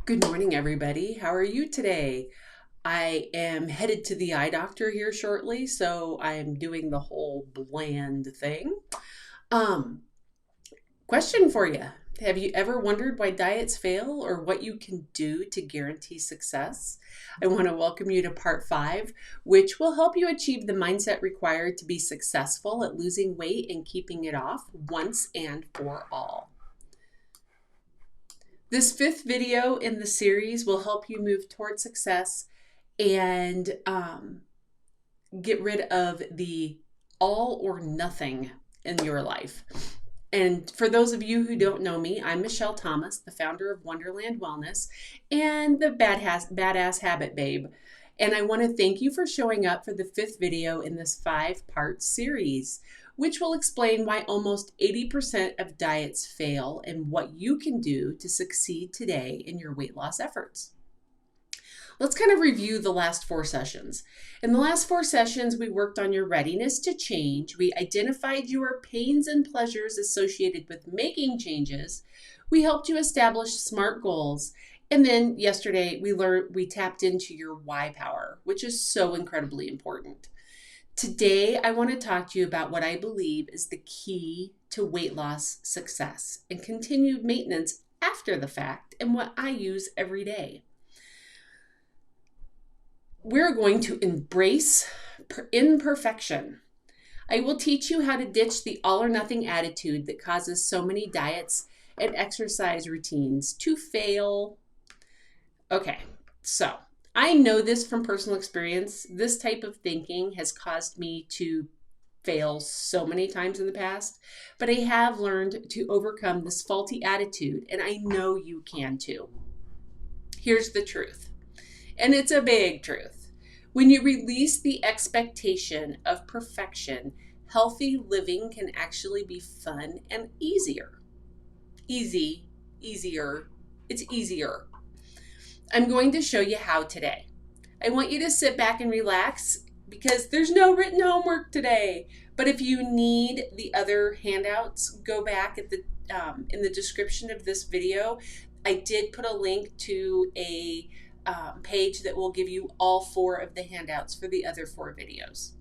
Good morning, everybody. How are you today? I am headed to the eye doctor here shortly, so I'm doing the whole bland thing. Um, Question for you. Have you ever wondered why diets fail or what you can do to guarantee success? I want to welcome you to part 5, which will help you achieve the mindset required to be successful at losing weight and keeping it off once and for all. This 5th video in the series will help you move toward success and get rid of the all or nothing in your life. And for those of you who don't know me, I'm Michelle Thomas, the founder of Wonderland Wellness and the Badass Habit Babe. And I want to thank you for showing up for the 5th video in this 5-part series, which will explain why almost 80% of diets fail and what you can do to succeed today in your weight loss efforts. Let's kind of review the last 4 sessions. In the last 4 sessions, we worked on your readiness to change. We identified your pains and pleasures associated with making changes. We helped you establish SMART goals. And then yesterday, we tapped into your why power, which is so incredibly important. Today, I want to talk to you about what I believe is the key to weight loss success and continued maintenance after the fact, and what I use every day. We're going to embrace imperfection. I will teach you how to ditch the all or nothing attitude that causes so many diets and exercise routines to fail. Okay, so I know this from personal experience. This type of thinking has caused me to fail so many times in the past, but I have learned to overcome this faulty attitude, and I know you can too. Here's the truth. And it's a big truth. When you release the expectation of perfection, healthy living can actually be fun and easier. Easier. It's easier. I'm going to show you how today. I want you to sit back and relax because there's no written homework today. But if you need the other handouts, go back at the in the description of this video. I did put a link to a page that will give you all 4 of the handouts for the other 4 videos.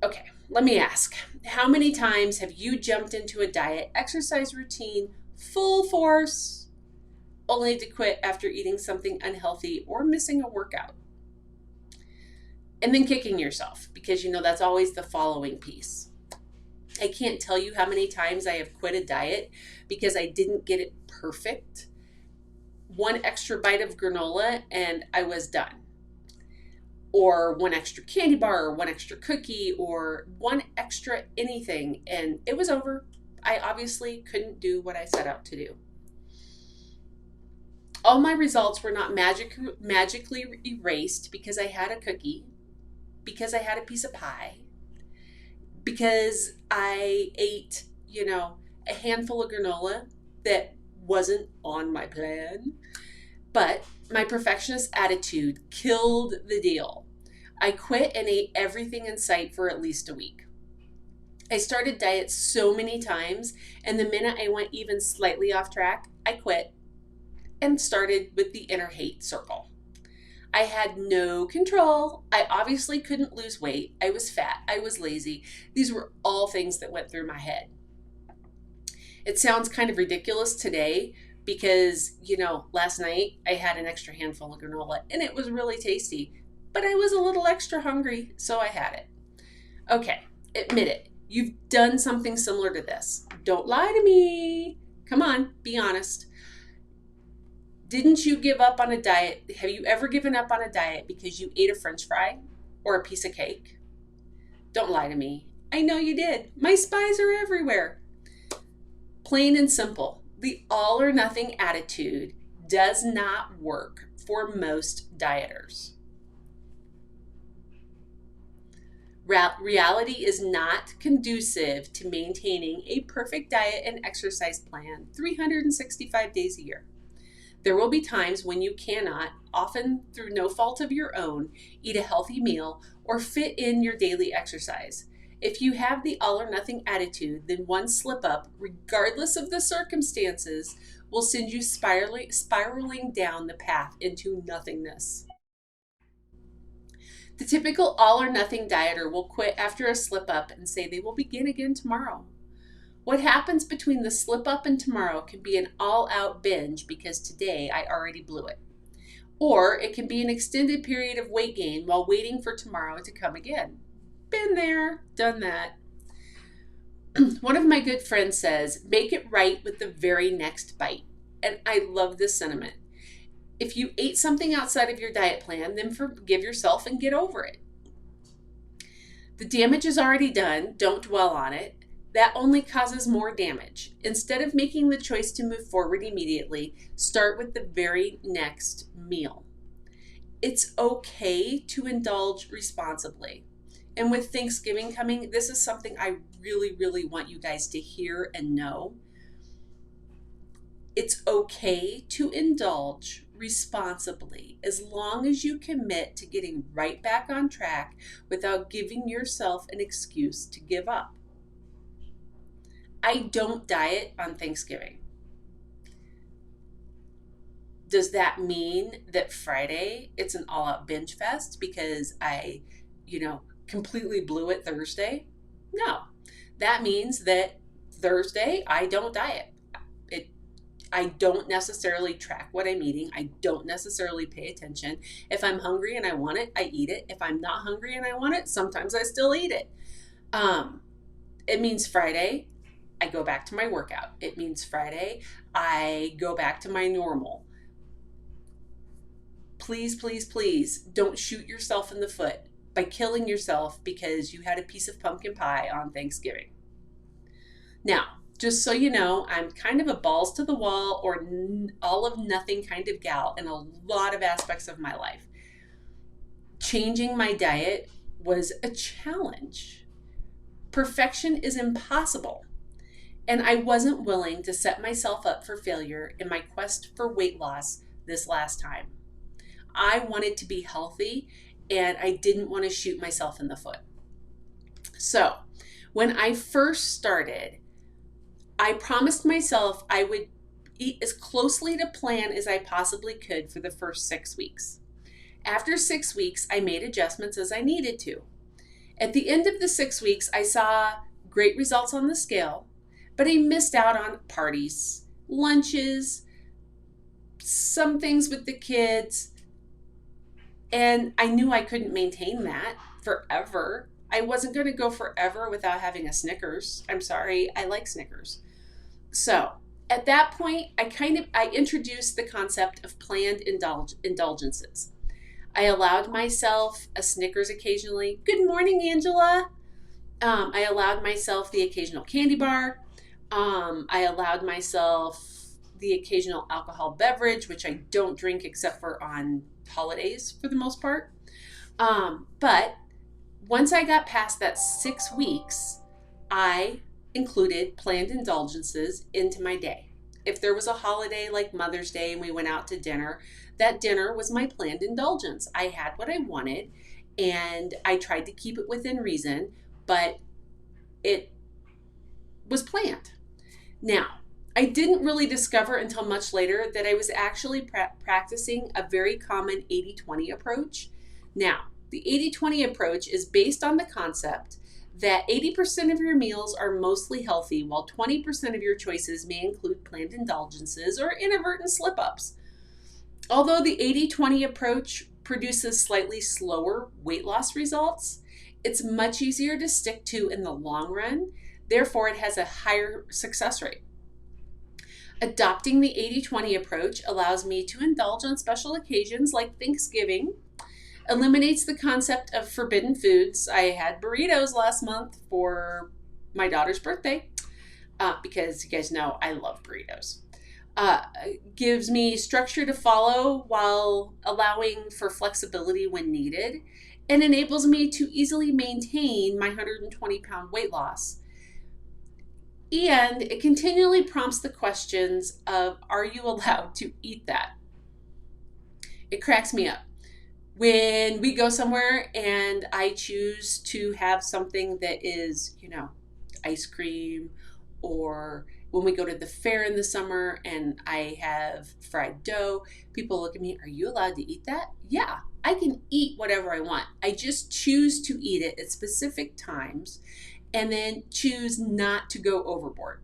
Okay, let me ask, how many times have you jumped into a diet, exercise routine, full force, only to quit after eating something unhealthy or missing a workout? And then kicking yourself because you know that's always the following piece. I can't tell you how many times I have quit a diet because I didn't get it perfect. 1 extra bite of granola and I was done. Or 1 extra candy bar, or 1 extra cookie, or 1 extra anything, and it was over. I obviously couldn't do what I set out to do. All my results were not magically erased because I had a cookie, because I had a piece of pie, because I ate, a handful of granola that wasn't on my plan. But my perfectionist attitude killed the deal. I quit and ate everything in sight for at least a week. I started diets so many times, and the minute I went even slightly off track, I quit and started with the inner hate circle. I had no control. I obviously couldn't lose weight. I was fat. I was lazy. These were all things that went through my head. It sounds kind of ridiculous today because, last night I had an extra handful of granola and it was really tasty, but I was a little extra hungry, so I had it. Okay, admit it. You've done something similar to this. Don't lie to me. Come on, be honest. Didn't you give up on a diet? Have you ever given up on a diet because you ate a French fry or a piece of cake? Don't lie to me. I know you did. My spies are everywhere. Plain and simple, the all or nothing attitude does not work for most dieters. Reality is not conducive to maintaining a perfect diet and exercise plan 365 days a year. There will be times when you cannot, often through no fault of your own, eat a healthy meal or fit in your daily exercise. If you have the all or nothing attitude, then one slip up, regardless of the circumstances, will send you spiraling down the path into nothingness. The typical all or nothing dieter will quit after a slip up and say they will begin again tomorrow. What happens between the slip up and tomorrow can be an all out binge because today I already blew it. Or it can be an extended period of weight gain while waiting for tomorrow to come again. Been there, done that. One of my good friends says, make it right with the very next bite. And I love this sentiment. If you ate something outside of your diet plan, then forgive yourself and get over it. The damage is already done. Don't dwell on it. That only causes more damage. Instead of making the choice to move forward immediately, start with the very next meal. It's okay to indulge responsibly. And with Thanksgiving coming, this is something I really, really want you guys to hear and know. It's okay to indulge responsibly as long as you commit to getting right back on track without giving yourself an excuse to give up. I don't diet on Thanksgiving. Does that mean that Friday it's an all-out binge fest because I, completely blew it Thursday? No. That means that Thursday I don't diet. I don't necessarily track what I'm eating. I don't necessarily pay attention. If I'm hungry and I want it, I eat it. If I'm not hungry and I want it, sometimes I still eat it. It means Friday I go back to my workout. It means Friday I go back to my normal. Please, please, please don't shoot yourself in the foot by killing yourself because you had a piece of pumpkin pie on Thanksgiving. Now, just so you know, I'm kind of a balls to the wall or all of nothing kind of gal in a lot of aspects of my life. Changing my diet was a challenge. Perfection is impossible. And I wasn't willing to set myself up for failure in my quest for weight loss this last time. I wanted to be healthy and I didn't want to shoot myself in the foot. So when I first started, I promised myself I would eat as closely to plan as I possibly could for the first 6 weeks. After 6 weeks, I made adjustments as I needed to. At the end of the 6 weeks, I saw great results on the scale, but I missed out on parties, lunches, some things with the kids, and I knew I couldn't maintain that forever. I wasn't going to go forever without having a Snickers. I'm sorry, I like Snickers. So at that point, I introduced the concept of planned indulgences. I allowed myself a Snickers occasionally. Good morning, Angela. I allowed myself the occasional candy bar. I allowed myself the occasional alcohol beverage, which I don't drink except for on holidays for the most part. But once I got past that 6 weeks, I included planned indulgences into my day. If there was a holiday like Mother's Day and we went out to dinner, that dinner was my planned indulgence. I had what I wanted and I tried to keep it within reason, but it was planned. Now, I didn't really discover until much later that I was actually practicing a very common 80-20 approach. Now, the 80-20 approach is based on the concept that 80% of your meals are mostly healthy, while 20% of your choices may include planned indulgences or inadvertent slip-ups. Although the 80-20 approach produces slightly slower weight loss results, it's much easier to stick to in the long run. Therefore, it has a higher success rate. Adopting the 80-20 approach allows me to indulge on special occasions like Thanksgiving, eliminates the concept of forbidden foods. I had burritos last month for my daughter's birthday because you guys know I love burritos. Gives me structure to follow while allowing for flexibility when needed, and enables me to easily maintain my 120-pound weight loss. And it continually prompts the questions of, are you allowed to eat that? It cracks me up. When we go somewhere and I choose to have something that is, ice cream, or when we go to the fair in the summer and I have fried dough, people look at me, are you allowed to eat that? Yeah, I can eat whatever I want. I just choose to eat it at specific times and then choose not to go overboard.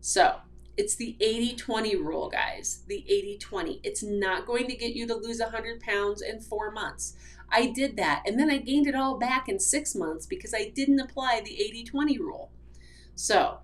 So it's the 80-20 rule, guys. The 80-20. It's not going to get you to lose 100 pounds in 4 months. I did that, and then I gained it all back in 6 months because I didn't apply the 80-20 rule. So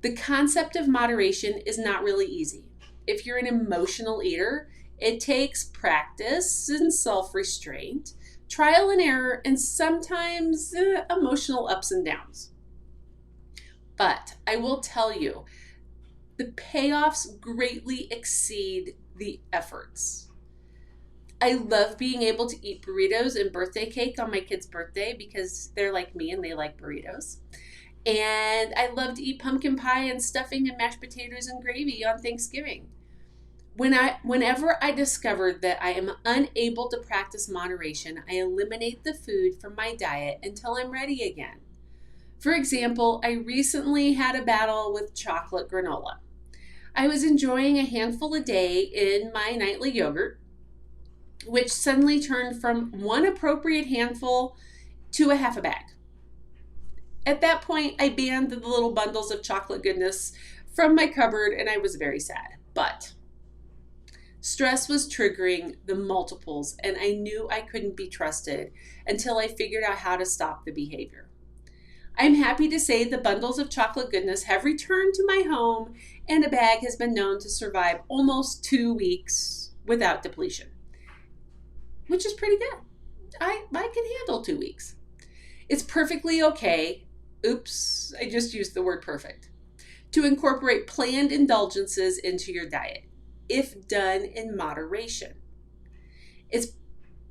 the concept of moderation is not really easy. If you're an emotional eater, it takes practice and self-restraint, trial and error, and sometimes emotional ups and downs. But I will tell you, the payoffs greatly exceed the efforts. I love being able to eat burritos and birthday cake on my kid's birthday because they're like me and they like burritos. And I love to eat pumpkin pie and stuffing and mashed potatoes and gravy on Thanksgiving. Whenever I discovered that I am unable to practice moderation, I eliminate the food from my diet until I'm ready again. For example, I recently had a battle with chocolate granola. I was enjoying a handful a day in my nightly yogurt, which suddenly turned from one appropriate handful to a half a bag. At that point, I banned the little bundles of chocolate goodness from my cupboard, and I was very sad. But stress was triggering the multiples, and I knew I couldn't be trusted until I figured out how to stop the behavior. I'm happy to say the bundles of chocolate goodness have returned to my home, and a bag has been known to survive almost 2 weeks without depletion, which is pretty good. I can handle 2 weeks. It's perfectly okay. Oops, I just used the word perfect. To incorporate planned indulgences into your diet, if done in moderation.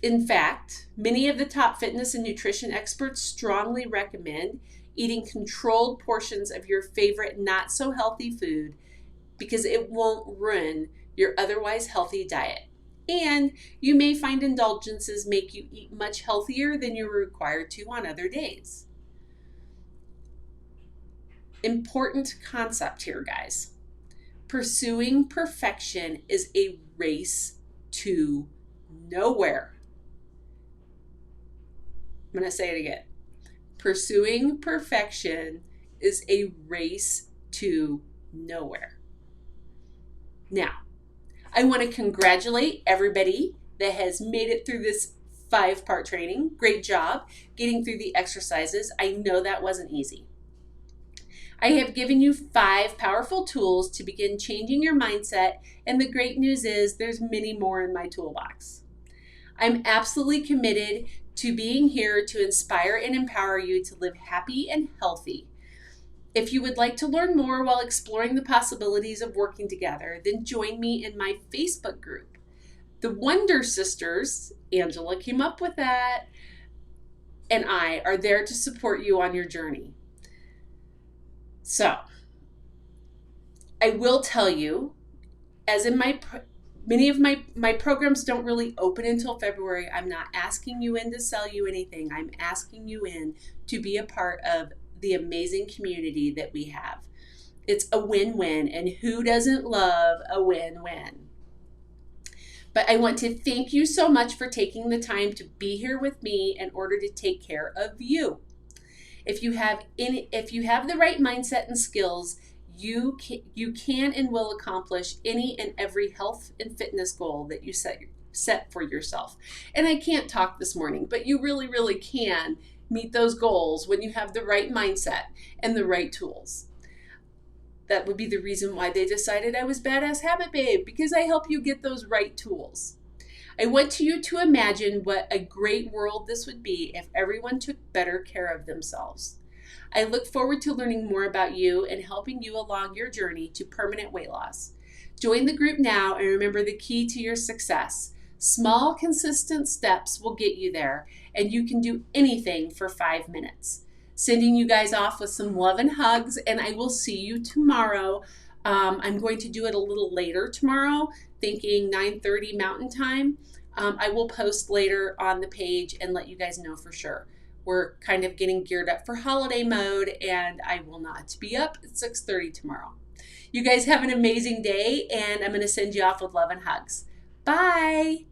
In fact, many of the top fitness and nutrition experts strongly recommend eating controlled portions of your favorite not so healthy food because it won't ruin your otherwise healthy diet. And you may find indulgences make you eat much healthier than you're required to on other days. Important concept here, guys. Pursuing perfection is a race to nowhere. I'm going to say it again. Pursuing perfection is a race to nowhere. Now, I want to congratulate everybody that has made it through this 5-part training. Great job getting through the exercises. I know that wasn't easy. I have given you 5 powerful tools to begin changing your mindset, and the great news is there's many more in my toolbox. I'm absolutely committed to being here to inspire and empower you to live happy and healthy. If you would like to learn more while exploring the possibilities of working together, then join me in my Facebook group. The Wonder Sisters, Angela came up with that, and I are there to support you on your journey. So, I will tell you, as in many of my programs don't really open until February. I'm not asking you in to sell you anything. I'm asking you in to be a part of the amazing community that we have. It's a win-win, and who doesn't love a win-win? But I want to thank you so much for taking the time to be here with me in order to take care of you. If you have the right mindset and skills, you can and will accomplish any and every health and fitness goal that you set for yourself. And I can't talk this morning, but you really, really can meet those goals when you have the right mindset and the right tools. That would be the reason why they decided I was Badass Habit Babe, because I help you get those right tools. I want you to imagine what a great world this would be if everyone took better care of themselves. I look forward to learning more about you and helping you along your journey to permanent weight loss. Join the group now, and remember the key to your success. Small, consistent steps will get you there, and you can do anything for 5 minutes. Sending you guys off with some love and hugs, and I will see you tomorrow. I'm going to do it a little later tomorrow, thinking 9:30 Mountain Time. I will post later on the page and let you guys know for sure. We're kind of getting geared up for holiday mode, and I will not be up at 6:30 tomorrow. You guys have an amazing day, and I'm going to send you off with love and hugs. Bye.